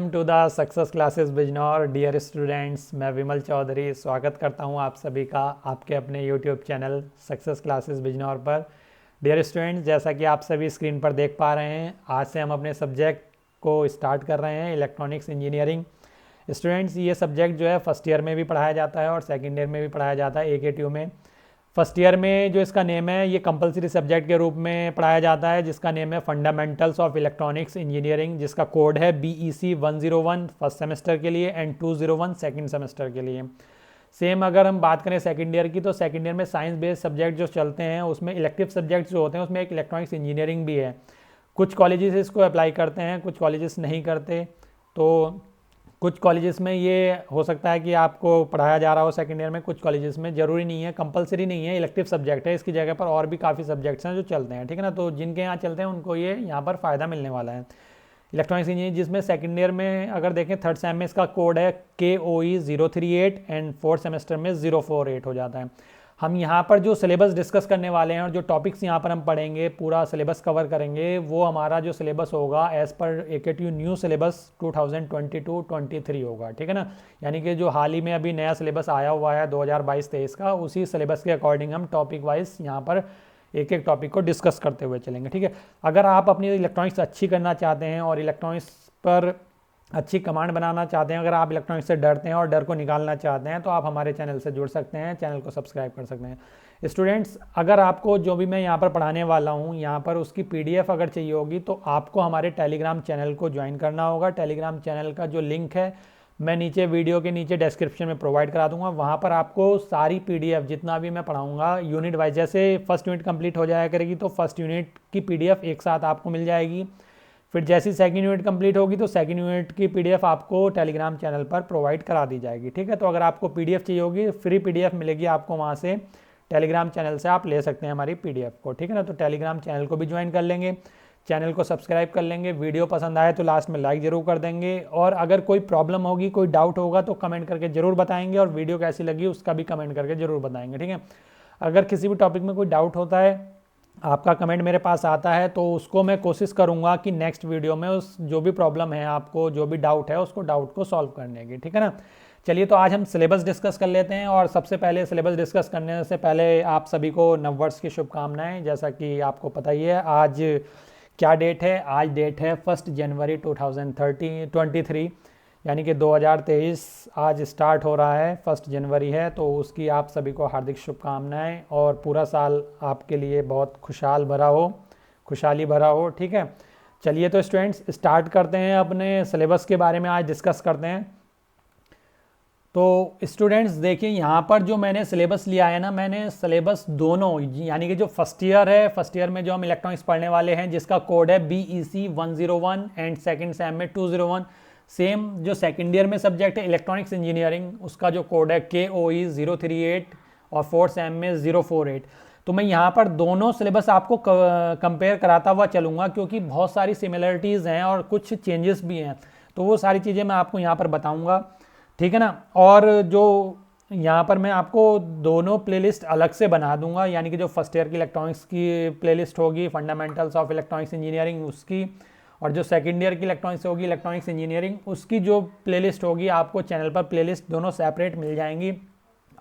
Welcome to the success classes Bijnor. Dear students, मैं विमल चौधरी स्वागत करता हूं आप सभी का आपके अपने YouTube channel success classes Bijnor पर। डियर स्टूडेंट्स, जैसा कि आप सभी स्क्रीन पर देख पा रहे हैं, आज से हम अपने सब्जेक्ट को स्टार्ट कर रहे हैं, इलेक्ट्रॉनिक्स इंजीनियरिंग। स्टूडेंट्स, ये सब्जेक्ट जो है फर्स्ट ईयर में भी पढ़ाया जाता है और सेकेंड ईयर में भी पढ़ाया जाता है AKTU में। फर्स्ट ईयर में जो इसका नेम है, ये कंपलसरी सब्जेक्ट के रूप में पढ़ाया जाता है, जिसका नेम है फंडामेंटल्स ऑफ इलेक्ट्रॉनिक्स इंजीनियरिंग, जिसका कोड है BEC 101 फर्स्ट सेमेस्टर के लिए एंड 201 सेकंड सेमेस्टर के लिए। सेम अगर हम बात करें सेकंड ईयर की, तो सेकंड ईयर में साइंस बेस्ड सब्जेक्ट जो चलते हैं, उसमें इलेक्टिव सब्जेक्ट्स जो होते हैं उसमें एक इलेक्ट्रॉनिक्स इंजीनियरिंग भी है। कुछ कॉलेजेस इसको अप्लाई करते हैं, कुछ कॉलेजेस नहीं करते। तो कुछ कॉलेजेस में ये हो सकता है कि आपको पढ़ाया जा रहा हो सेकेंड ईयर में, कुछ कॉलेजेस में ज़रूरी नहीं है, कंपलसरी नहीं है, इलेक्टिव सब्जेक्ट है। इसकी जगह पर और भी काफ़ी सब्जेक्ट्स हैं जो चलते हैं, ठीक है ना। तो जिनके यहाँ चलते हैं उनको ये यहाँ पर फ़ायदा मिलने वाला है। इलेक्ट्रॉनिक्स इंजीनियरिंग, जिसमें सेकेंड ईयर में अगर देखें थर्ड सेम में इसका कोड है KOE 038 एंड फोर्थ सेमेस्टर में 048 हो जाता है। हम यहाँ पर जो सिलेबस डिस्कस करने वाले हैं और जो टॉपिक्स यहाँ पर हम पढ़ेंगे, पूरा सिलेबस कवर करेंगे, वो हमारा जो सिलेबस होगा as per AKTU new syllabus 2022-23 होगा, ठीक है ना। यानी कि जो हाल ही में अभी नया सिलेबस आया हुआ है 2022-23 का, उसी सिलेबस के अकॉर्डिंग हम टॉपिक वाइज यहाँ पर एक एक टॉपिक को डिस्कस करते हुए चलेंगे, ठीक है। अगर आप अपनी इलेक्ट्रॉनिक्स अच्छी करना चाहते हैं और इलेक्ट्रॉनिक्स पर अच्छी कमांड बनाना चाहते हैं, अगर आप इलेक्ट्रॉनिक्स से डरते हैं और डर को निकालना चाहते हैं, तो आप हमारे चैनल से जुड़ सकते हैं, चैनल को सब्सक्राइब कर सकते हैं। स्टूडेंट्स, अगर आपको जो भी मैं यहाँ पर पढ़ाने वाला हूँ यहाँ पर उसकी PDF अगर चाहिए होगी, तो आपको हमारे टेलीग्राम चैनल को ज्वाइन करना होगा। टेलीग्राम चैनल का जो लिंक है मैं नीचे वीडियो के नीचे डिस्क्रिप्शन में प्रोवाइड करा दूंगा। वहाँ पर आपको सारी PDF जितना भी मैं पढ़ाऊँगा यूनिट वाइज, जैसे फर्स्ट यूनिट कंप्लीट हो जाया करेगी तो फर्स्ट यूनिट की PDF एक साथ आपको मिल जाएगी। फिर जैसी सेकंड यूनिट कंप्लीट होगी तो सेकंड यूनिट की PDF आपको टेलीग्राम चैनल पर प्रोवाइड करा दी जाएगी, ठीक है। तो अगर आपको PDF चाहिए होगी, फ्री PDF मिलेगी आपको वहाँ से, टेलीग्राम चैनल से आप ले सकते हैं हमारी PDF को, ठीक है ना। तो टेलीग्राम चैनल को भी ज्वाइन कर लेंगे, चैनल को सब्सक्राइब कर लेंगे। वीडियो पसंद आए तो लास्ट में लाइक ज़रूर कर देंगे, और अगर कोई प्रॉब्लम होगी, कोई डाउट होगा तो कमेंट करके ज़रूर बताएंगे, और वीडियो कैसी लगी उसका भी कमेंट करके ज़रूर बताएंगे, ठीक है। अगर किसी भी टॉपिक में कोई डाउट होता है, आपका कमेंट मेरे पास आता है, तो उसको मैं कोशिश करूंगा कि नेक्स्ट वीडियो में उस जो भी प्रॉब्लम है, आपको जो भी डाउट है, उसको डाउट को सॉल्व करने की, ठीक है ना। चलिए, तो आज हम सिलेबस डिस्कस कर लेते हैं। और सबसे पहले सिलेबस डिस्कस करने से पहले आप सभी को नववर्ष की शुभकामनाएं। जैसा कि आपको पता ही है, आज क्या डेट है, आज डेट है 1 जनवरी 2023, यानी कि 2023 आज स्टार्ट हो रहा है, 1 जनवरी है। तो उसकी आप सभी को हार्दिक शुभकामनाएं, और पूरा साल आपके लिए बहुत खुशहाल भरा हो, खुशहाली भरा हो, ठीक है। चलिए, तो स्टूडेंट्स स्टार्ट करते हैं, अपने सिलेबस के बारे में आज डिस्कस करते हैं। तो स्टूडेंट्स देखिए, यहाँ पर जो मैंने सिलेबस लिया है ना, मैंने सिलेबस दोनों, यानी कि जो फर्स्ट ईयर है, फर्स्ट ईयर में जो हम इलेक्ट्रॉनिक्स पढ़ने वाले हैं, जिसका कोड है BEC 101 एंड सेकेंड सेम में 201, सेम जो सेकेंड ईयर में सब्जेक्ट है इलेक्ट्रॉनिक्स इंजीनियरिंग, उसका जो कोड है KOE 038 और फोर्थ सेम में 048। तो मैं यहाँ पर दोनों सिलेबस आपको कंपेयर कराता हुआ चलूँगा, क्योंकि बहुत सारी सिमिलरिटीज़ हैं और कुछ चेंजेस भी हैं, तो वो सारी चीज़ें मैं आपको यहाँ पर बताऊँगा, ठीक है ना। और जो यहाँ पर मैं आपको दोनों प्लेलिस्ट अलग से बना दूंगा, यानी कि जो फर्स्ट ईयर की इलेक्ट्रॉनिक्स की प्लेलिस्ट होगी फंडामेंटल्स ऑफ इलेक्ट्रॉनिक्स इंजीनियरिंग उसकी, और जो सेकंड ईयर की इलेक्ट्रॉनिक्स होगी इलेक्ट्रॉनिक्स इंजीनियरिंग उसकी जो प्लेलिस्ट होगी, आपको चैनल पर प्लेलिस्ट दोनों सेपरेट मिल जाएंगी।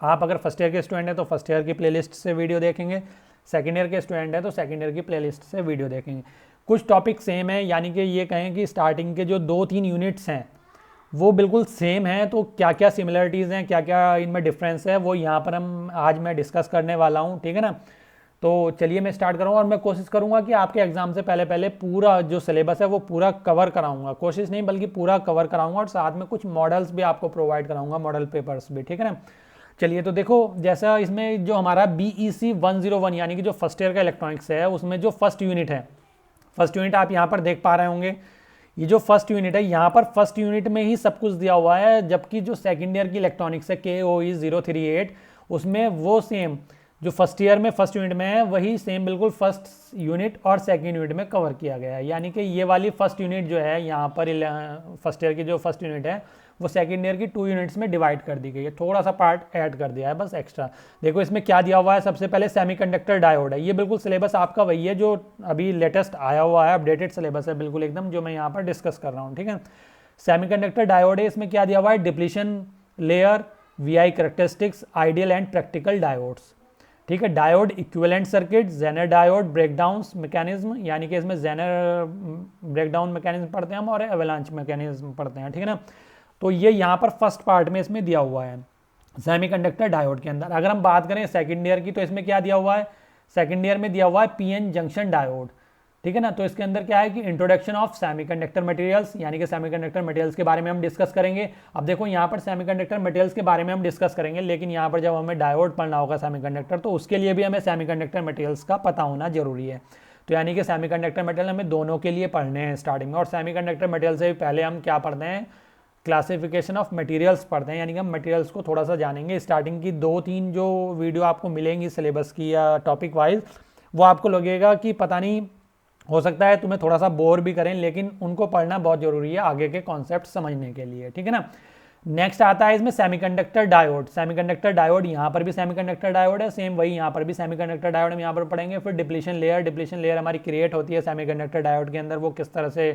आप अगर फर्स्ट ईयर के स्टूडेंट हैं तो फर्स्ट ईयर की प्लेलिस्ट से वीडियो देखेंगे, सेकंड ईयर के स्टूडेंट हैं तो सेकंड ईयर की प्लेलिस्ट से वीडियो देखेंगे। कुछ टॉपिक सेम है, यानी कि ये कहें कि स्टार्टिंग के जो 2-3 यूनिट्स हैं वो बिल्कुल सेम है। तो क्या क्या सिमिलरिटीज़ हैं, क्या क्या इनमें डिफरेंस है, वो यहाँ पर आज मैं डिस्कस करने वाला हूँ, ठीक है ना। तो चलिए मैं स्टार्ट करूँगा, और मैं कोशिश करूँगा कि आपके एग्जाम से पहले पहले पूरा जो सिलेबस है वो पूरा कवर कराऊँगा, कोशिश नहीं बल्कि पूरा कवर कराऊँगा, और साथ में कुछ मॉडल्स भी आपको प्रोवाइड कराऊँगा, मॉडल पेपर्स भी, ठीक है ना। चलिए, तो देखो, जैसा इसमें जो हमारा BEC 101 यानी कि जो फर्स्ट ईयर का इलेक्ट्रॉनिक्स है, उसमें जो फर्स्ट यूनिट है, फर्स्ट यूनिट आप यहाँ पर देख पा रहे होंगे। ये जो फर्स्ट यूनिट है, यहाँ पर फर्स्ट यूनिट में ही सब कुछ दिया हुआ है, जबकि जो सेकंड ईयर की इलेक्ट्रॉनिक्स है KOE 038, उसमें वो सेम जो फर्स्ट ईयर में फर्स्ट यूनिट में है, वही सेम बिल्कुल फर्स्ट यूनिट और सेकंड यूनिट में कवर किया गया है। यानी कि ये वाली फर्स्ट यूनिट जो है यहाँ पर फर्स्ट ईयर की जो फर्स्ट यूनिट है, वो सेकंड ईयर की 2 यूनिट्स में डिवाइड कर दी गई है, थोड़ा सा पार्ट ऐड कर दिया है बस एक्स्ट्रा। देखो इसमें क्या दिया हुआ है, सबसे पहले सेमीकंडक्टर डायोड है। ये बिल्कुल सिलेबस आपका वही है जो अभी लेटेस्ट आया हुआ है, अपडेटेड सिलेबस है बिल्कुल एकदम, जो मैं यहाँ पर डिस्कस कर रहा हूँ, ठीक है। सेमीकंडक्टर डायोड है, इसमें क्या दिया हुआ है, depletion layer, VI characteristics, ideal and practical diodes. ठीक है, diode equivalent circuit, zener diode breakdown mechanism, यानी कि इसमें जेनर ब्रेकडाउन मैकेनिज्म पढ़ते हैं हम और एवलांच मैकेनिज्म पढ़ते हैं। ठीक है ना, तो ये यहाँ पर फर्स्ट पार्ट में इसमें दिया हुआ है सेमीकंडक्टर डायोड के अंदर। अगर हम बात करें सेकंड ईयर की, तो इसमें क्या दिया हुआ है, सेकंड ईयर में दिया हुआ है पीएन जंक्शन डायोड। ठीक है ना, तो इसके अंदर क्या है कि इंट्रोडक्शन ऑफ सेमीकंडक्टर मटेरियल्स, यानी कि सेमीकंडक्टर मटेरियल्स के बारे में हम डिस्कस करेंगे। अब देखो यहाँ पर सेमीकंडक्टर मटेरियल्स के बारे में हम डिस्कस करेंगे, लेकिन यहाँ पर जब हमें डायोड पढ़ना होगा सेमीकंडक्टर, तो उसके लिए भी हमें सेमीकंडक्टर मटेरियल्स का पता होना जरूरी है। तो यानी कि सेमीकंडक्टर मटेरियल हमें दोनों के लिए पढ़ने हैं स्टार्टिंग में। और सेमीकंडक्टर मटेरियल से भी पहले हम क्या पढ़ते हैं, क्लासिफिकेशन ऑफ मटेरियल्स पढ़ते हैं, यानी कि हम मटेरियल्स को थोड़ा सा जानेंगे। स्टार्टिंग की 2-3 जो वीडियो आपको मिलेंगी सिलेबस की या टॉपिक वाइज, वो आपको लगेगा कि पता नहीं, हो सकता है तुम्हें थोड़ा सा बोर भी करें, लेकिन उनको पढ़ना बहुत जरूरी है आगे के कॉन्सेप्ट समझने के लिए। ठीक है ना, नेक्स्ट आता है इसमें सेमीकंडक्टर डायोड। सेमीकंडक्टर डायोड, यहाँ पर भी सेमीकंडक्टर डायोड है, सेम वही यहाँ पर भी सेमीकंडक्टर डायोड हम यहाँ पर पढ़ेंगे। फिर डिप्लीशन लेयर, डिप्लीशन लेयर हमारी क्रिएट होती है सेमीकंडक्टर डायोड के अंदर, वो किस तरह से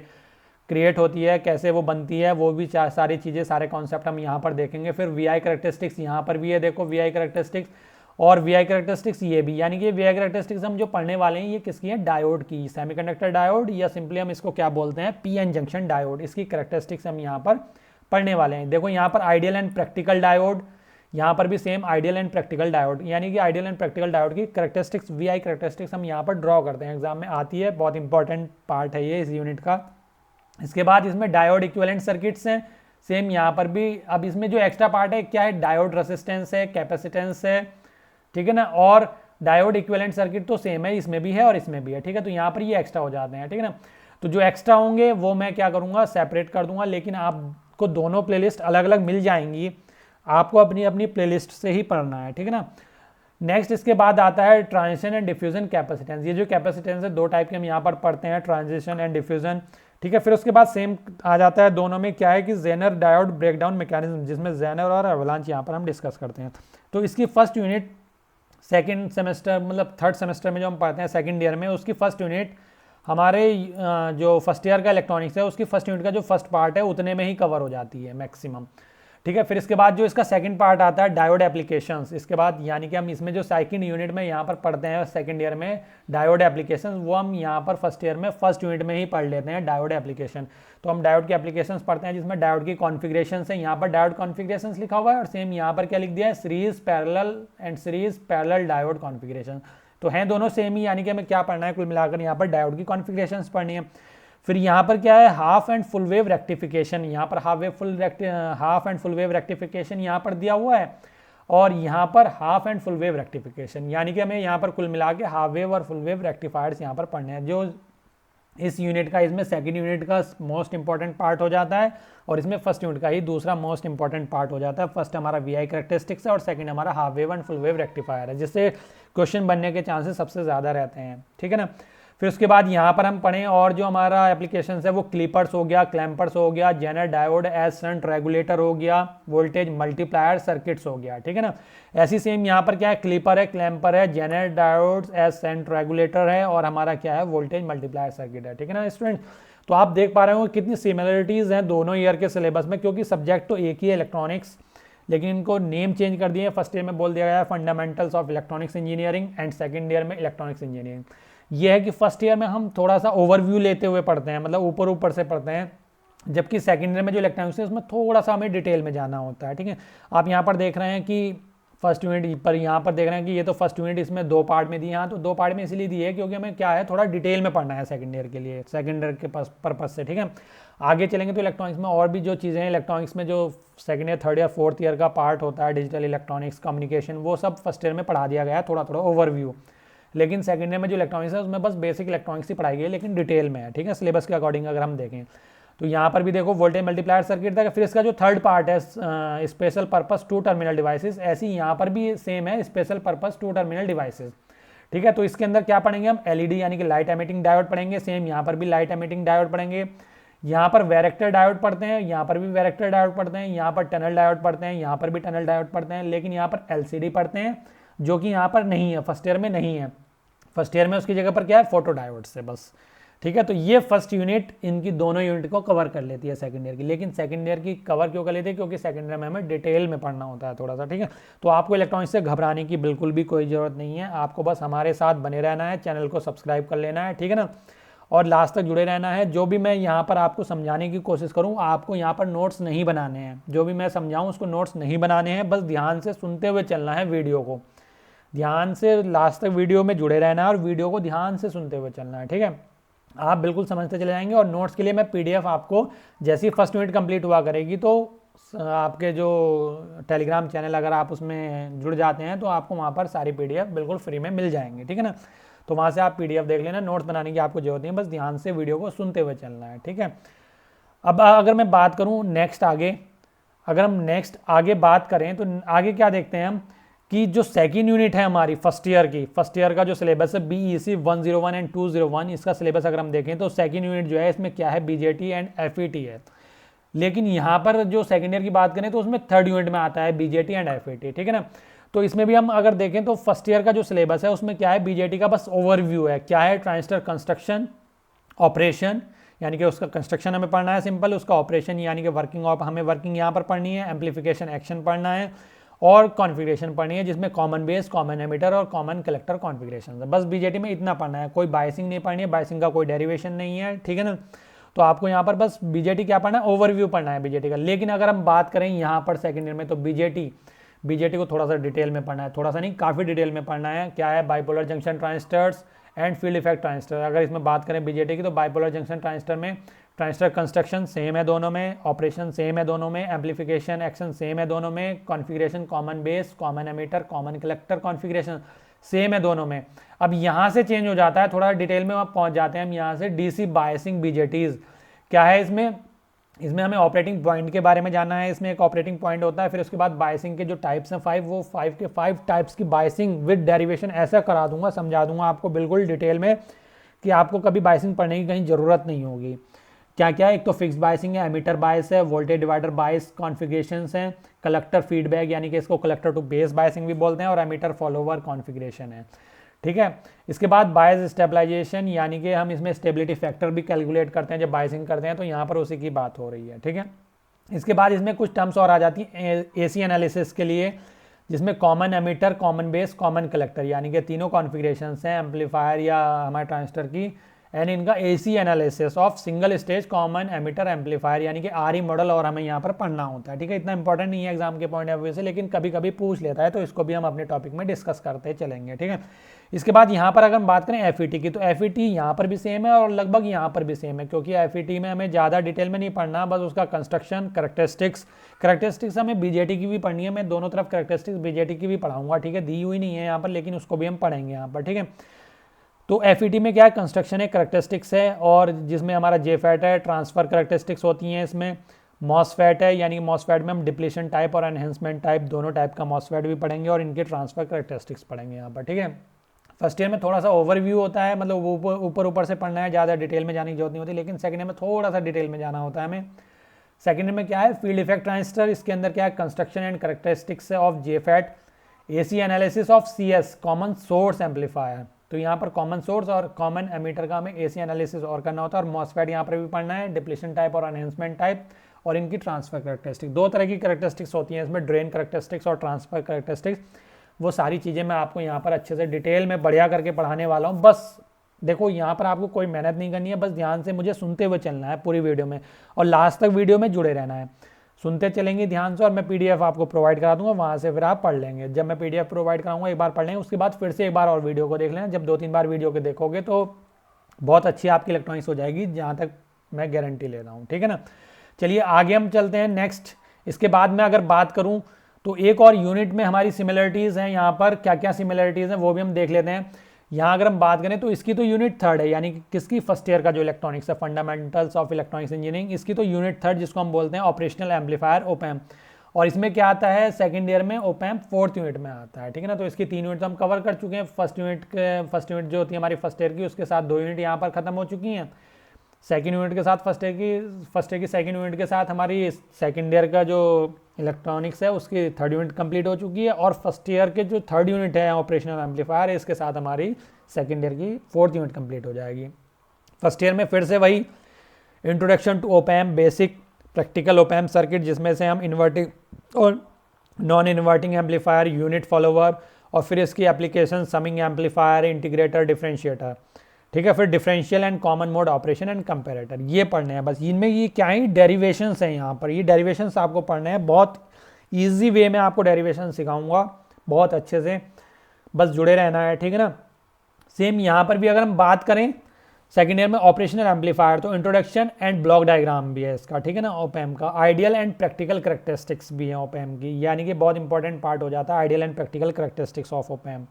क्रिएट होती है, कैसे वो बनती है, वो भी सारी चीज़ें, सारे कॉन्सेप्ट हम यहाँ पर देखेंगे। फिर वीआई करेक्टरिस्टिक्स यहाँ पर भी है, देखो वीआई करेक्टरिस्टिक्स और वीआई करेक्टरिस्टिक्स ये भी, यानी कि वीआई करेक्टरिस्टिक्स हम जो पढ़ने वाले हैं ये किसकी है, डायोड की, सेमीकंडक्टर डायोड, या सिंपली हम इसको क्या बोलते हैं, पीएन जंक्शन डायोड। इसकी करेक्टरिस्टिक्स हम यहाँ पर पढ़ने वाले हैं। देखो यहाँ पर आइडियल एंड प्रैक्टिकल डायोड, यहाँ पर भी same ideal and practical diode, यानी कि आइडियल एंड प्रैक्टिकल डायोड की करेक्टरिस्टिक्स, वीआई करेक्टरिस्टिक्स हम यहाँ पर ड्रॉ करते हैं, एग्जाम में आती है, बहुत इंपॉर्टेंट पार्ट है ये इस यूनिट का। इसके बाद इसमें डायोड इक्विवेलेंट सर्किट्स हैं, सेम यहाँ पर भी। अब इसमें जो एक्स्ट्रा पार्ट है क्या है, डायोड रेसिस्टेंस है, कैपेसिटेंस है। ठीक है ना, और डायोड इक्विवेलेंट सर्किट तो सेम है, इसमें भी है और इसमें भी है। ठीक है, तो यहाँ पर ये एक्स्ट्रा हो जाते हैं। ठीक है ना, तो जो एक्स्ट्रा होंगे वो मैं क्या करूँगा, सेपरेट कर दूंगा, लेकिन आपको दोनों प्लेलिस्ट अलग अलग मिल जाएंगी, आपको अपनी अपनी प्लेलिस्ट से ही पढ़ना है। ठीक है ना, नेक्स्ट इसके बाद आता है ट्रांजिशन एंड डिफ्यूजन कैपेसिटेंस। ये जो कैपेसिटेंस है 2 टाइप के हम यहाँ पर पढ़ते हैं, ट्रांजिशन एंड डिफ्यूजन। ठीक है, फिर उसके बाद सेम आ जाता है दोनों में, क्या है कि जेनर डायोड ब्रेकडाउन मैकेनिज्म, जिसमें जेनर और एवलांच यहाँ पर हम डिस्कस करते हैं। तो इसकी फर्स्ट यूनिट सेकेंड सेमेस्टर, मतलब थर्ड सेमेस्टर में जो हम पढ़ते हैं सेकेंड ईयर में, उसकी फर्स्ट यूनिट हमारे जो फर्स्ट ईयर का इलेक्ट्रॉनिक्स है उसकी फर्स्ट यूनिट का जो फर्स्ट पार्ट है उतने में ही कवर हो जाती है मैक्सिमम। ठीक है, फिर इसके बाद जो इसका सेकंड पार्ट आता है डायोड एप्लीकेशंस, इसके बाद यानी कि हम इसमें जो सेकंड यूनिट में यहाँ पर पढ़ते हैं सेकंड ईयर में डायोड एप्लीकेशंस, वो हम यहाँ पर फर्स्ट ईयर में फर्स्ट यूनिट में ही पढ़ लेते हैं डायोड एप्लीकेशन। तो हम डायोड के एप्लीकेशंस पढ़ते हैं जिसमें डायोड की कॉन्फ़िगरेशन है, यहाँ पर डायोड कॉन्फ़िगरेशंस लिखा हुआ है, और सेम यहाँ पर क्या लिख दिया है, series parallel and series parallel diode configuration. तो हैं दोनों सेम ही, यानी कि हमें क्या पढ़ना है, कुल मिलाकर यहाँ पर डायोड की कॉन्फ़िगरेशंस पढ़नी है। फिर यहाँ पर क्या है, half and full wave rectification, यहाँ पर half and full wave rectification यहाँ पर दिया हुआ है, और यहाँ पर half and full wave rectification, यानी कि हमें यहाँ पर कुल मिला के हाफ वेव और फुल वेव रेक्टिफायर्स यहाँ पर पढ़ने हैं, जो इस यूनिट का, इसमें सेकंड यूनिट का मोस्ट इंपॉर्टेंट पार्ट हो जाता है, और इसमें फर्स्ट यूनिट का ही दूसरा मोस्ट इंपॉर्टेंट पार्ट हो जाता है। फर्स्ट हमारा वीआई कैरेक्टरिस्टिक्स है और सेकंड हमारा half wave and full wave rectifier है, जिससे क्वेश्चन बनने के चांसेस सबसे ज़्यादा रहते हैं। ठीक है ना, फिर उसके बाद यहाँ पर हम पढ़ें और जो हमारा एप्लीकेशन है वो क्लिपर्स हो गया, क्लैंपर्स हो गया, zener diode as shunt regulator हो गया, वोल्टेज मल्टीप्लायर सर्किट्स हो गया। ठीक है ना, ऐसी सेम यहाँ पर क्या है, क्लिपर है, क्लैंपर है, zener diode as shunt regulator है, और हमारा क्या है, वोल्टेज मल्टीप्लायर सर्किट है। ठीक है ना स्टूडेंट, तो आप देख पा रहे हो कितनी सिमिलरिटीज़ हैं दोनों ईयर के सिलेबस में, क्योंकि सब्जेक्ट तो एक ही है इलेक्ट्रॉनिक्स, लेकिन इनको नेम चेंज कर दिए। फर्स्ट ईयर में बोल दिया गया है fundamentals of electronics engineering and second year में इलेक्ट्रॉनिक्स इंजीनियरिंग। ये है कि फर्स्ट ईयर में हम थोड़ा सा ओवरव्यू लेते हुए पढ़ते हैं, मतलब ऊपर ऊपर से पढ़ते हैं, जबकि सेकंड ईयर में जो इलेक्ट्रॉनिक्स है उसमें थोड़ा सा हमें डिटेल में जाना होता है। ठीक है, आप यहाँ पर देख रहे हैं कि फर्स्ट यूनिट पर, यहाँ पर देख रहे हैं कि ये तो फर्स्ट यूनिट इसमें 2 पार्ट में दी है। यहाँ तो 2 पार्ट में इसलिए दी है क्योंकि हमें क्या है, थोड़ा डिटेल में पढ़ना है सेकंड ईयर के लिए, सेकंड ईयर के पर्पस से। ठीक है, आगे चलेंगे तो इलेक्ट्रॉनिक्स में और भी जो चीज़ें हैं, इलेक्ट्रॉनिक्स में जो second year, third year, fourth year का पार्ट होता है, डिजिटल इलेक्ट्रॉनिक्स, कम्युनिकेशन, वो सब फर्स्ट ईयर में पढ़ा दिया गया है, थोड़ा थोड़ा ओवरव्यू। लेकिन सेकंड ईयर में जो इलेक्ट्रॉनिक्स है उसमें बस बेसिक इलेक्ट्रॉनिक्स ही पढ़ाई गई है, लेकिन डिटेल में है। ठीक है, सिलेबस के अकॉर्डिंग अगर हम देखें तो यहाँ पर भी देखो वोल्टेज मल्टीप्लायर सर्किट था। फिर इसका जो थर्ड पार्ट है स्पेशल पर्पस 2 टर्मिनल डिवाइसेस, ऐसी यहाँ पर भी सेम है, स्पेशल पर्पस 2 टर्मिनल डिवाइसेस। ठीक है, तो इसके अंदर क्या पढ़ेंगे हम, एलईडी यानी कि लाइट एमिटिंग डायोड पढ़ेंगे, सेम यहाँ पर भी लाइट एमिटिंग डायोड पढ़ेंगे, यहाँ पर वैरेक्टर डायोड पढ़ते हैं, यहाँ पर भी वैरेक्टर डायोड पढ़ते हैं, यहाँ पर टनल डायोड पढ़ते हैं, यहाँ पर भी टनल डायोड पढ़ते हैं, लेकिन यहाँ पर एलसीडी पढ़ते हैं, जो कि यहाँ पर नहीं है, फर्स्ट ईयर में नहीं है। फर्स्ट ईयर में उसकी जगह पर क्या है, फोटो डायोड से बस। ठीक है। तो ये फर्स्ट यूनिट इनकी दोनों यूनिट को कवर कर लेती है सेकंड ईयर की। लेकिन सेकंड ईयर की कवर क्यों कर लेती है? क्योंकि सेकंड ईयर में हमें डिटेल में पढ़ना होता है थोड़ा सा, ठीक है। तो आपको इलेक्ट्रॉनिक्स से घबराने की बिल्कुल भी कोई ज़रूरत नहीं है, आपको बस हमारे साथ बने रहना है, चैनल को सब्सक्राइब कर लेना है, ठीक है ना, और लास्ट तक जुड़े रहना है। जो भी मैं यहाँ पर आपको समझाने की कोशिश करूँ, आपको यहाँ पर नोट्स नहीं बनाने हैं, जो भी मैं समझाऊँ उसको नोट्स नहीं बनाने हैं, बस ध्यान से सुनते हुए चलना है, वीडियो को ध्यान से लास्ट तक वीडियो में जुड़े रहना है और वीडियो को ध्यान से सुनते हुए चलना है, ठीक है। आप बिल्कुल समझते चले जाएंगे। और नोट्स के लिए मैं पीडीएफ आपको जैसे ही फर्स्ट यूनिट कंप्लीट हुआ करेगी तो आपके जो टेलीग्राम चैनल अगर आप उसमें जुड़ जाते हैं तो आपको वहाँ पर सारी पीडीएफ बिल्कुल फ्री में मिल जाएंगी, ठीक है ना। तो वहाँ से आप पीडीएफ देख लेना, नोट्स बनाने की आपको जरूरत नहीं है, बस ध्यान से वीडियो को सुनते हुए चलना है, ठीक है। अब अगर मैं बात करूँ नेक्स्ट आगे, अगर हम नेक्स्ट आगे बात करें तो आगे क्या देखते हैं हम कि जो सेकंड यूनिट है हमारी फर्स्ट ईयर का जो सिलेबस है BEC 101 एंड 201, इसका सिलेबस अगर हम देखें तो सेकंड यूनिट जो है इसमें क्या है, BJT एंड FET है। लेकिन यहाँ पर जो सेकंड ईयर की बात करें तो उसमें थर्ड यूनिट में आता है BJT एंड FET, ठीक है ना। तो इसमें भी हम अगर देखें तो फर्स्ट ईयर का जो सिलेबस है उसमें क्या है, BJT का बस ओवरव्यू है, क्या है, ट्रांजिस्टर कंस्ट्रक्शन, ऑपरेशन, यानी कि उसका कंस्ट्रक्शन हमें पढ़ना है सिंपल, उसका ऑपरेशन यानी कि वर्किंग हमें वर्किंग यहाँ पर पढ़नी है, एम्पलीफिकेशन एक्शन पढ़ना है और कॉन्फ़िगरेशन पढ़नी है जिसमें कॉमन बेस, कॉमन एमिटर और कॉमन कलेक्टर कॉन्फ़िगरेशन है। बस बीजेटी में इतना पढ़ना है, कोई बायसिंग नहीं पढ़नी है, बायसिंग का कोई डेरिवेशन नहीं है, ठीक है ना। तो आपको यहाँ पर बस बीजेटी क्या पढ़ना है, ओवरव्यू पढ़ना है बीजेटी का। लेकिन अगर हम बात करें यहाँ पर सेकेंड ईयर में तो बीजेटी को थोड़ा सा डिटेल में पढ़ना है, थोड़ा सा नहीं काफ़ी डिटेल में पढ़ना है। क्या है, bipolar junction transistors and field effect transistor. अगर इसमें बात करें बीजेटी की तो बाइपोलर जंक्शन ट्रांजिस्टर में ट्रांजिस्टर कंस्ट्रक्शन सेम है दोनों में, ऑपरेशन सेम है दोनों में, एम्पलीफिकेशन एक्शन सेम है दोनों में, configuration common base, common emitter, common collector configuration same है दोनों में। अब यहाँ से चेंज हो जाता है, थोड़ा डिटेल में आप पहुँच जाते हैं हम यहाँ से। डीसी बायसिंग बीजेटीज़ क्या है, इसमें हमें ऑपरेटिंग पॉइंट के बारे में जानना है। इसमें एक ऑपरेटिंग पॉइंट होता है, फिर उसके बाद बायसिंग के जो टाइप्स हैं 5, वो 5 के 5 टाइप्स की बायसिंग विद डेरिवेशन ऐसा करा दूंगा, समझा दूंगा आपको बिल्कुल डिटेल में कि आपको कभी बायसिंग पढ़ने की कहीं ज़रूरत नहीं होगी। क्या क्या है, एक तो फिक्स बायसिंग है, एमिटर बायस है, वोल्टेज डिवाइडर बायस कॉन्फ़िगरेशंस हैं, कलेक्टर फीडबैक यानी कि इसको कलेक्टर टू बेस बायसिंग भी बोलते हैं, और एमिटर फॉलोवर कॉन्फ़िगरेशन है, ठीक है। इसके बाद बायस स्टेबलाइजेशन यानी कि हम इसमें स्टेबिलिटी फैक्टर भी कैलकुलेट करते हैं जब बायसिंग करते हैं, तो यहाँ पर उसी की बात हो रही है, ठीक है। इसके बाद इसमें कुछ टर्म्स और आ जाती हैं एसी एनालिसिस के लिए, जिसमें common emitter, common base, common collector यानी कि तीनों कॉन्फ़िगरेशंस हैं एम्पलीफायर या हमारे ट्रांजिस्टर की, एंड इनका AC analysis of single stage common emitter amplifier यानी कि आरई मॉडल, और हमें यहाँ पर पढ़ना होता है, ठीक है। इतना इंपॉर्टेंट नहीं है एग्जाम के पॉइंट ऑफ व्यू से, लेकिन कभी कभी पूछ लेता है, तो इसको भी हम अपने टॉपिक में डिस्कस करते चलेंगे, ठीक है। इसके बाद यहाँ पर अगर हम बात करें एफईटी की, तो एफईटी यहाँ पर भी सेम है और लगभग यहाँ पर भी सेम है, क्योंकि एफईटी में हमें ज़्यादा डिटेल में नहीं पढ़ना, बस उसका कंस्ट्रक्शन, करेक्टरिस्टिक्स हमें बीजेटी की भी पढ़नी है। मैं दोनों तरफ करेक्टरिस्टिक्स बीजेटी की भी पढ़ाऊंगा, ठीक है, दी हुई नहीं है यहाँ पर, लेकिन उसको भी हम पढ़ेंगे यहाँ पर, ठीक है। तो एफईटी में क्या है, कंस्ट्रक्शन है, करेक्टरिस्टिक्स है, और जिसमें हमारा जेफैट है, ट्रांसफर करेक्टरिस्टिक्स होती हैं इसमें, मॉसफेट है यानी मॉसफेट में हम डिप्लीशन टाइप और एनहेंसमेंट टाइप दोनों टाइप का मॉसफेट भी पढ़ेंगे, और इनके ट्रांसफर करेक्टरिस्टिक्स पढ़ेंगे यहाँ पर, ठीक है। फर्स्ट ईयर में थोड़ा सा ओवरव्यू होता है, मतलब ऊपर से पढ़ना है, ज़्यादा डिटेल में जाने की जरूरत नहीं होती, लेकिन सेकंड ईयर में थोड़ा सा डिटेल में जाना होता है हमें। सेकंड ईयर में क्या है, फील्ड इफेक्ट ट्रांजिस्टर, इसके अंदर क्या है, construction and characteristics of JFET, AC analysis of CS common source amplifier, तो यहाँ पर कॉमन सोर्स और कॉमन एमीटर का हमें एसी एनालिसिस और करना होता है, और मॉसफेट यहाँ पर भी पढ़ना है, डिप्लीशन टाइप और एनहेंसमेंट टाइप, और इनकी ट्रांसफर करेक्टरिस्टिक्स। दो तरह की करेक्टरिस्टिक्स होती हैं इसमें, ड्रेन करेक्टरिस्टिक्स और ट्रांसफर करेक्टरिस्टिक्स। वो सारी चीज़ें मैं आपको यहाँ पर अच्छे से डिटेल में बढ़िया करके पढ़ाने वाला हूँ। बस देखो, यहाँ पर आपको कोई मेहनत नहीं करनी है, बस ध्यान से मुझे सुनते हुए चलना है पूरी वीडियो में, और लास्ट तक वीडियो में जुड़े रहना है, सुनते चलेंगे ध्यान से, और मैं पीडीएफ आपको प्रोवाइड करा दूंगा, वहाँ से फिर आप पढ़ लेंगे। जब मैं पीडीएफ प्रोवाइड कराऊंगा एक बार पढ़ लेंगे, उसके बाद फिर से एक बार और वीडियो को देख लेना। जब 2-3 बार वीडियो को देखोगे तो बहुत अच्छी आपकी इलेक्ट्रॉनिक्स हो जाएगी, जहाँ तक मैं गारंटी ले रहा हूँ, ठीक है ना। चलिए आगे हम चलते हैं नेक्स्ट। इसके बाद में अगर बात करूँ तो एक और यूनिट में हमारी सिमिलरिटीज़ हैं, यहाँ पर क्या क्या सिमिलरिटीज़ हैं वो भी हम देख लेते हैं। यहाँ अगर हम बात करें तो इसकी तो यूनिट थर्ड है, यानी कि किसकी, फर्स्ट ईयर का जो इलेक्ट्रॉनिक्स है, फंडामेंटल्स ऑफ इलेक्ट्रॉनिक्स इंजीनियरिंग, इसकी तो यूनिट थर्ड जिसको हम बोलते हैं ऑपरेशनल एम्पलीफायर ओपैम्प। और इसमें क्या आता है, सेकंड ईयर में ओपैम्प फोर्थ यूनिट में आता है, ठीक है ना। तो इसकी 3 यूनिट हम कवर कर चुके हैं। फर्स्ट यूनिट जो होती है हमारी फर्स्ट ईयर की, उसके साथ 2 यूनिट यहाँ पर खत्म हो चुकी हैं। सेकेंड यूनिट के साथ फर्स्ट ईयर की सेकेंड यूनिट के साथ हमारी सेकेंड ईयर का जो इलेक्ट्रॉनिक्स है उसकी थर्ड यूनिट कंप्लीट हो चुकी है, और फर्स्ट ईयर के जो थर्ड यूनिट है ऑपरेशनल एम्पलीफायर, इसके साथ हमारी सेकेंड ईयर की फोर्थ यूनिट कंप्लीट हो जाएगी। फर्स्ट ईयर में फिर से वही introduction to opamp, basic practical opamp circuit, जिसमें से हम इन्वर्टिंग और non inverting amplifier, unit follower, और फिर इसकी application summing amplifier, integrator, differentiator, ठीक है। फिर differential and common mode operation and comparator, ये पढ़ने हैं बस। इनमें ये क्या है, डेरिवेशंस हैं यहाँ पर, ये डेरिवेशंस आपको पढ़ने हैं। बहुत ईजी वे में आपको डेरिवेशन सिखाऊंगा बहुत अच्छे से, बस जुड़े रहना है, ठीक है ना। सेम यहाँ पर भी अगर हम बात करें सेकेंड ईयर में ऑपरेशनल एम्पलीफायर, तो इंट्रोडक्शन एंड ब्लॉक डायग्राम भी है इसका, ठीक है ना, ओपैम्प का। आइडियल एंड प्रैक्टिकल करेक्टरिस्टिक्स भी है ओपैम्प की, यानी कि बहुत इंपॉर्टेंट पार्ट हो जाता है ideal and practical characteristics of op-amp.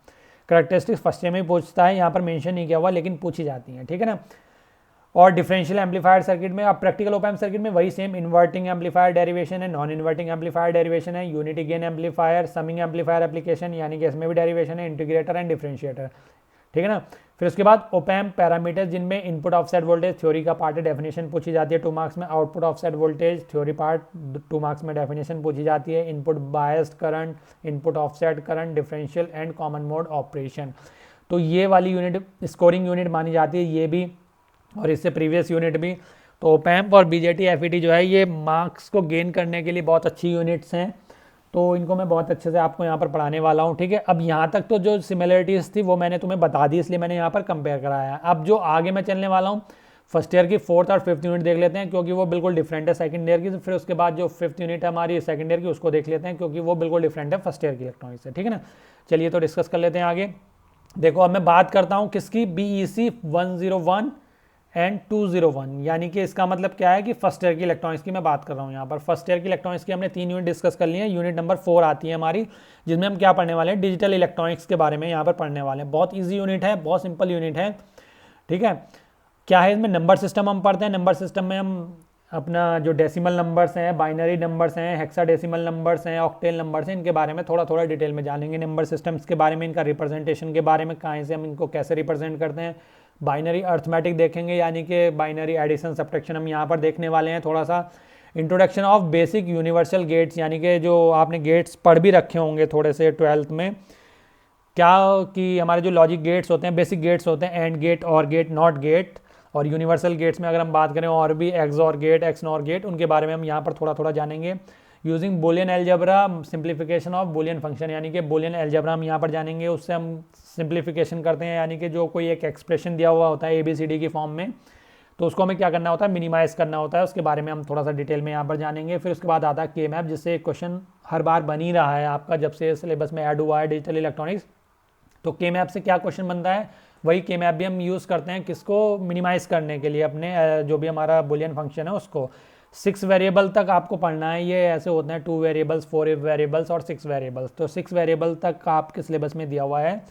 Characteristics first year में पूछता है, यहाँ पर मेंशन नहीं किया हुआ लेकिन पूछी जाती हैं, ठीक है ना। और डिफरेंशियल एम्पलीफायर सर्किट में, अब प्रैक्टिकल ओपैम्प सर्किट में वही सेम इन्वर्टिंग एम्पलीफायर डेरिवेशन है, नॉन इन्वर्टिंग एम्पलीफायर डेरिवेशन है, unity gain amplifier, summing amplifier application, यानी कि इसमें भी डेरिवेशन है, इंटीग्रेटर एंड डिफरेंशिएटर, ठीक है ना। फिर उसके बाद ओपैम्प पैरामीटर्स, जिनमें इनपुट ऑफसेट वोल्टेज थ्योरी का पार्ट है, डेफिनेशन पूछी जाती है 2 मार्क्स में। Output offset voltage theory part 2 marks में, डेफिनेशन पूछी जाती है। Input biased current, input offset current, differential and common mode operation, तो ये वाली यूनिट स्कोरिंग यूनिट मानी जाती है, ये भी और इससे प्रीवियस यूनिट भी। तो ओपैम्प और बीजेटी एफईटी जो है ये मार्क्स को गेन करने के लिए बहुत अच्छी यूनिट्स हैं, तो इनको मैं बहुत अच्छे से आपको यहाँ पर पढ़ाने वाला हूँ, ठीक है। अब यहाँ तक तो जो सिमिलरिटीज़ थी वो मैंने तुम्हें बता दी, इसलिए मैंने यहाँ पर कंपेयर कराया। अब जो आगे मैं चलने वाला हूँ, फर्स्ट ईयर की 4th और 5th यूनिट देख लेते हैं, क्योंकि वो बिल्कुल डिफरेंट है सेकंड ईयर की। फिर उसके बाद जो 5th यूनिट है हमारी सेकंड ईयर की, उसको देख लेते हैं, क्योंकि वो बिल्कुल डिफरेंट है फर्स्ट ईयर की इलेक्ट्रॉनिक्स से, ठीक है ना। चलिए तो डिस्कस कर लेते हैं आगे। देखो अब मैं बात करता हूँ किसकी, BEC 101 एंड 201, यानी कि इसका मतलब क्या है कि फर्स्ट ईयर की इलेक्ट्रॉनिक्स की मैं बात कर रहा हूँ यहाँ पर। फर्स्ट ईयर की इलेक्ट्रॉनिक्स की हमने 3 यूनिट डिस्कस कर ली है। यूनिट नंबर 4 आती है हमारी, जिसमें हम क्या पढ़ने वाले हैं, डिजिटल इलेक्ट्रॉनिक्स के बारे में यहाँ पर पढ़ने वाले हैं। बहुत ईजी यूनिट है, बहुत सिंपल यूनिट है, ठीक है। क्या है इसमें, नंबर सिस्टम हम पढ़ते हैं। नंबर सिस्टम में हम अपना जो डेसिमल नंबर्स हैं, बाइनरी नंबर्स हैं, हेक्साडेसिमल नंबर्स हैं, ऑक्टेल नंबर्स हैं, इनके बारे में थोड़ा थोड़ा डिटेल में जानेंगे। नंबर सिस्टम्स के बारे में, इनका रिप्रेजेंटेशन के बारे में, कहाँ से हम इनको कैसे रिप्रेजेंट करते हैं। बाइनरी अर्थमेटिक देखेंगे, यानी कि बाइनरी एडिशन सब्ट्रैक्शन हम यहाँ पर देखने वाले हैं थोड़ा सा। Introduction of basic universal gates, यानी कि जो आपने गेट्स पढ़ भी रखे होंगे थोड़े से 12th में, क्या कि हमारे जो लॉजिक गेट्स होते हैं, बेसिक गेट्स होते हैं, एंड गेट, और गेट, नॉट गेट। और यूनिवर्सल गेट्स में अगर हम बात करें, और भी एक्सऑर गेट, एक्सनॉर गेट, उनके बारे में हम यहाँ पर थोड़ा थोड़ा जानेंगे। Using Boolean algebra, simplification of Boolean function, यानी कि बुलियन एल्जेब्रा हम यहाँ पर जानेंगे, उससे हम सिंप्लीफिकेशन करते हैं, यानी कि जो कोई एक एक्सप्रेशन दिया हुआ होता है ABCD की फॉर्म में, तो उसको हमें क्या करना होता है, मिनिमाइज़ करना होता है। उसके बारे में हम थोड़ा सा डिटेल में यहाँ पर जानेंगे। फिर उसके बाद आता है के मैप, जिससे एक क्वेश्चन हर बार बन ही रहा है आपका, जब से सिलेबस में ऐड हुआ है डिजिटल इलेक्ट्रॉनिक्स। तो के मैप से क्या क्वेश्चन बनता है, वही के मैप भी हम यूज़ करते हैं, किसको, मिनिमाइज़ करने के लिए, अपने जो भी हमारा बुलियन फंक्शन है उसको। 6 वेरिएबल तक आपको पढ़ना है, ये ऐसे होते हैं 2 वेरिएबल्स, 4 वेरिएबल्स और 6 वेरिएबल्स। तो 6 वेरिएबल तक आपके सिलेबस में दिया हुआ है,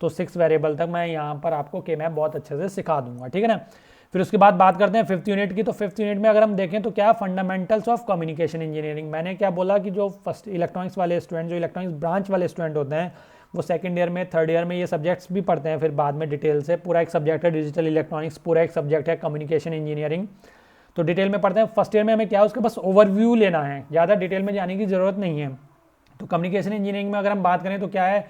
तो 6 वेरिएबल तक मैं यहाँ पर आपको के मैप बहुत अच्छे से सिखा दूंगा, ठीक है ना। फिर उसके बाद बात करते हैं 5th यूनिट की। तो 5th यूनिट में अगर हम देखें तो क्या, फंडामेंटल्स ऑफ कम्युनिकेशन इंजीनियरिंग। मैंने क्या बोला कि जो फर्स्ट इलेक्ट्रॉनिक्स वाले स्टूडेंट, जो इलेक्ट्रॉनिक्स ब्रांच वाले स्टूडेंट होते हैं, वो सेकंड ईयर में, थर्ड ईयर में ये सब्जेक्ट्स भी पढ़ते हैं फिर बाद में डिटेल से। पूरा एक सब्जेक्ट है डिजिटल इलेक्ट्रॉनिक्स, पूरा एक सब्जेक्ट है कम्युनिकेशन इंजीनियरिंग, तो डिटेल में पढ़ते हैं। फर्स्ट ईयर में हमें क्या है, उसका बस ओवरव्यू लेना है, ज़्यादा डिटेल में जाने की ज़रूरत नहीं है। तो कम्युनिकेशन इंजीनियरिंग में अगर हम बात करें तो क्या है,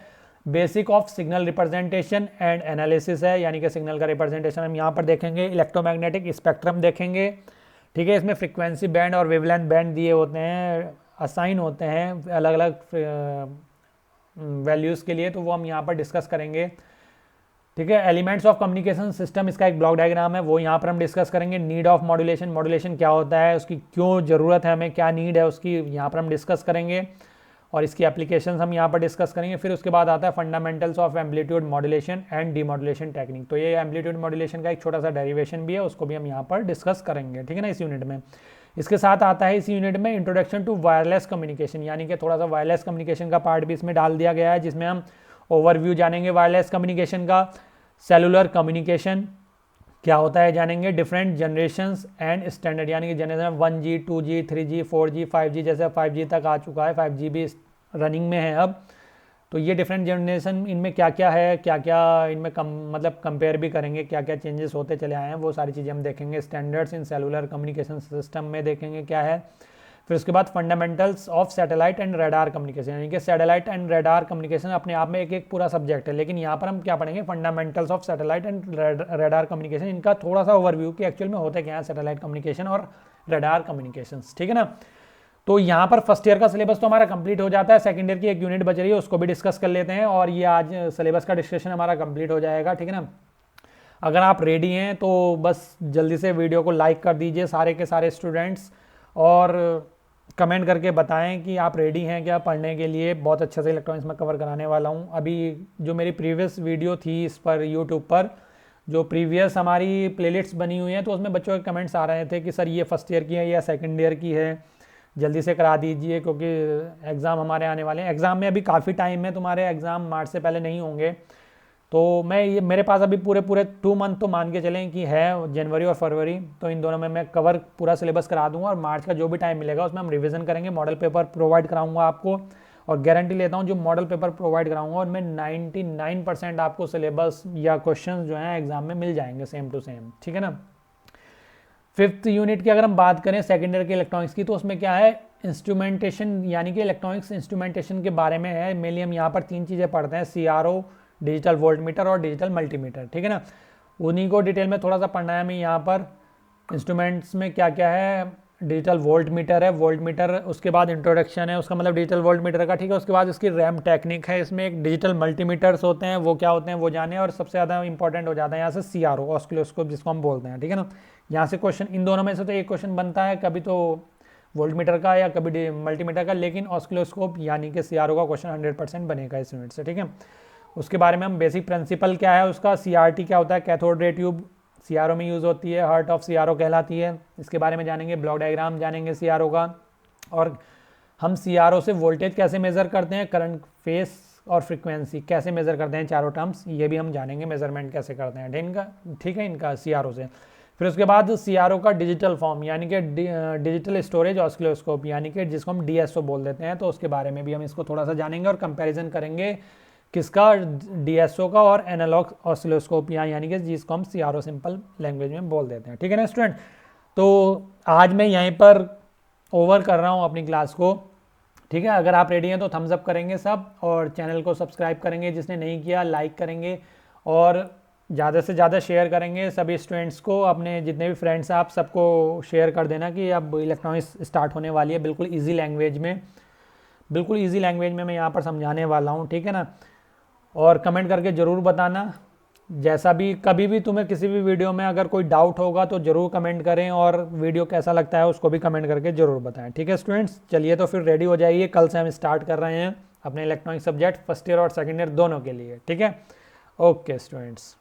basic of signal representation and analysis है, यानी कि सिग्नल का रिप्रेजेंटेशन हम यहाँ पर देखेंगे। इलेक्ट्रोमैग्नेटिक स्पेक्ट्रम देखेंगे, ठीक है। इसमें फ्रीक्वेंसी बैंड और वेवलेंथ बैंड दिए होते हैं, असाइन होते हैं अलग अलग वैल्यूज़ के लिए, तो वो हम यहाँ पर डिस्कस करेंगे, ठीक है। एलिमेंट्स ऑफ कम्युनिकेशन सिस्टम, इसका एक ब्लॉक डायग्राम है, वो यहाँ पर हम डिस्कस करेंगे। नीड ऑफ मॉड्यूलेशन, मॉड्यूलेशन क्या होता है, उसकी क्यों ज़रूरत है हमें, क्या नीड है उसकी, यहाँ पर हम डिस्कस करेंगे। और इसकी एप्लीकेशंस हम यहाँ पर डिस्कस करेंगे। फिर उसके बाद आता है fundamentals of amplitude modulation and demodulation technique. तो ये एम्पलीट्यूड मॉड्यूलेशन का एक छोटा सा डेरिवेशन भी है, उसको भी हम यहाँ पर डिस्कस करेंगे, ठीक है ना, इस यूनिट में। इसके साथ आता है इस यूनिट में इंट्रोडक्शन टू वायरलेस कम्युनिकेशन, यानी कि थोड़ा सा वायरलेस कम्युनिकेशन का पार्ट भी इसमें डाल दिया गया है, जिसमें हम ओवरव्यू जानेंगे वायरलेस कम्युनिकेशन का। सेलुलर कम्युनिकेशन क्या होता है जानेंगे। डिफरेंट जनरेशन्स एंड स्टैंडर्ड, यानी कि generation 1G 2G 3G 4G 5G, जैसे 5G तक आ चुका है, 5G भी रनिंग में है अब। तो ये डिफरेंट जनरेशन, इनमें क्या क्या है, क्या क्या इनमें मतलब कंपेयर भी करेंगे, क्या क्या चेंजेस होते चले आए हैं, वो सारी चीज़ें हम देखेंगे। Standards in cellular communication system में देखेंगे क्या है। फिर उसके बाद fundamentals of satellite and radar communication, यानी कि सैटेलाइट एंड रडार कम्युनिकेशन अपने आप में एक एक पूरा सब्जेक्ट है, लेकिन यहाँ पर हम क्या पढ़ेंगे, fundamentals of satellite and radar communication, इनका थोड़ा सा ओवरव्यू कि एक्चुअल में होता क्या है सैटेलाइट कम्युनिकेशन और रडार कम्युनिकेशन, ठीक है ना। तो यहाँ पर फर्स्ट ईयर का सिलेबस तो हमारा कंप्लीट हो जाता है, सेकंड ईयर की एक यूनिट बच रही है, उसको भी डिस्कस कर लेते हैं, और ये आज सिलेबस का डिस्कशन हमारा कंप्लीट हो जाएगा, ठीक है ना। अगर आप रेडी हैं तो बस जल्दी से वीडियो को लाइक कर दीजिए सारे के सारे स्टूडेंट्स, और कमेंट करके बताएं कि आप रेडी हैं क्या पढ़ने के लिए। बहुत अच्छे से इलेक्ट्रॉनिक्स में कवर कराने वाला हूं। अभी जो मेरी प्रीवियस वीडियो थी इस पर यूट्यूब पर, जो प्रीवियस हमारी प्लेलिस्ट बनी हुई है, तो उसमें बच्चों के कमेंट्स आ रहे थे कि सर ये फर्स्ट ईयर की है या सेकंड ईयर की है, जल्दी से करा दीजिए क्योंकि एग्ज़ाम हमारे आने वाले हैं। एग्ज़ाम में अभी काफ़ी टाइम है, तुम्हारे एग्ज़ाम मार्च से पहले नहीं होंगे, तो मैं ये मेरे पास अभी पूरे 2 मंथ तो मान के चलें कि है, जनवरी और फरवरी, तो इन दोनों में मैं कवर पूरा सिलेबस करा दूंगा, और मार्च का जो भी टाइम मिलेगा उसमें हम रिवीजन करेंगे, मॉडल पेपर प्रोवाइड कराऊंगा आपको, और गारंटी लेता हूं जो मॉडल पेपर प्रोवाइड कराऊंगा उनमें 99% आपको सिलेबस या क्वेश्चन जो हैं एग्जाम में मिल जाएंगे सेम टू सेम, ठीक है ना। 5th यूनिट की अगर हम बात करें सेकेंड ईयर के इलेक्ट्रॉनिक्स की, तो उसमें क्या है, इंस्ट्रूमेंटेशन, यानी कि इलेक्ट्रॉनिक्स इंस्ट्रूमेंटेशन के बारे में है। मेनली हम यहाँ पर 3 चीज़ें पढ़ते हैं, CRO, डिजिटल वोल्ट मीटर और डिजिटल मल्टीमीटर, ठीक है ना। उन्हीं को डिटेल में थोड़ा सा पढ़ना है हमें। यहाँ पर इंस्ट्रूमेंट्स में क्या क्या है, डिजिटल वोल्ट मीटर है, वोल्ट मीटर, उसके बाद इंट्रोडक्शन है उसका, मतलब डिजिटल वोल्ट मीटर का, ठीक है। उसके बाद इसकी रैम टेक्निक है, इसमें एक डिजिटल मल्टीमीटर्स होते हैं, वो क्या होते हैं वो जाने, और सबसे ज़्यादा इंपॉर्टेंट हो जाता है यहाँ से CRO, ऑस्किलोस्कोप जिसको हम बोलते हैं, ठीक है ना। यहाँ से क्वेश्चन इन दोनों में से तो एक क्वेश्चन बनता है, कभी तो वोल्ट मीटर का या कभी मल्टीमीटर का, लेकिन ऑस्किलोस्कोप यानी कि CRO का क्वेश्चन 100% बनेगा इस यूनिट से, ठीक है। उसके बारे में हम बेसिक प्रिंसिपल क्या है उसका, CRT क्या होता है, कैथोड रे ट्यूब CRO में यूज़ होती है, हार्ट ऑफ CRO कहलाती है, इसके बारे में जानेंगे। ब्लॉक डायग्राम जानेंगे CRO का, और हम CRO से वोल्टेज कैसे मेज़र करते हैं, करंट, फेस और फ्रीक्वेंसी कैसे मेज़र करते हैं, चारों टर्म्स ये भी हम जानेंगे, मेजरमेंट कैसे करते हैं इनका, ठीक है, इनका CRO से। फिर उसके बाद CRO का डिजिटल फॉर्म, यानी कि डिजिटल स्टोरेज ऑस्किलोस्कोप, यानी कि जिसको हम DSO बोल देते हैं, तो उसके बारे में भी हम इसको थोड़ा सा जानेंगे, और कंपैरिजन करेंगे किसका, DSO का और एनालॉग ऑसिलोस्कोप, यानी कि जिसको हम CRO सिंपल लैंग्वेज में बोल देते हैं, ठीक है ना स्टूडेंट। तो आज मैं यहीं पर ओवर कर रहा हूँ अपनी क्लास को, ठीक है। अगर आप रेडी हैं तो थम्स अप करेंगे सब, और चैनल को सब्सक्राइब करेंगे, जिसने नहीं किया लाइक करेंगे, और ज़्यादा से ज़्यादा शेयर करेंगे सभी स्टूडेंट्स को, अपने जितने भी फ्रेंड्स हैं आप सबको शेयर कर देना कि अब इलेक्ट्रॉनिक्स स्टार्ट होने वाली है, बिल्कुल ईजी लैंग्वेज में, बिल्कुल ईजी लैंग्वेज में मैं यहाँ पर समझाने वाला हूँ, ठीक है ना। और कमेंट करके ज़रूर बताना, जैसा भी कभी भी तुम्हें किसी भी वीडियो में अगर कोई डाउट होगा तो ज़रूर कमेंट करें, और वीडियो कैसा लगता है उसको भी कमेंट करके ज़रूर बताएं, ठीक है स्टूडेंट्स। चलिए तो फिर रेडी हो जाइए, कल से हम स्टार्ट कर रहे हैं अपने इलेक्ट्रॉनिक सब्जेक्ट फर्स्ट ईयर और सेकेंड ईयर दोनों के लिए, ठीक है। Okay students.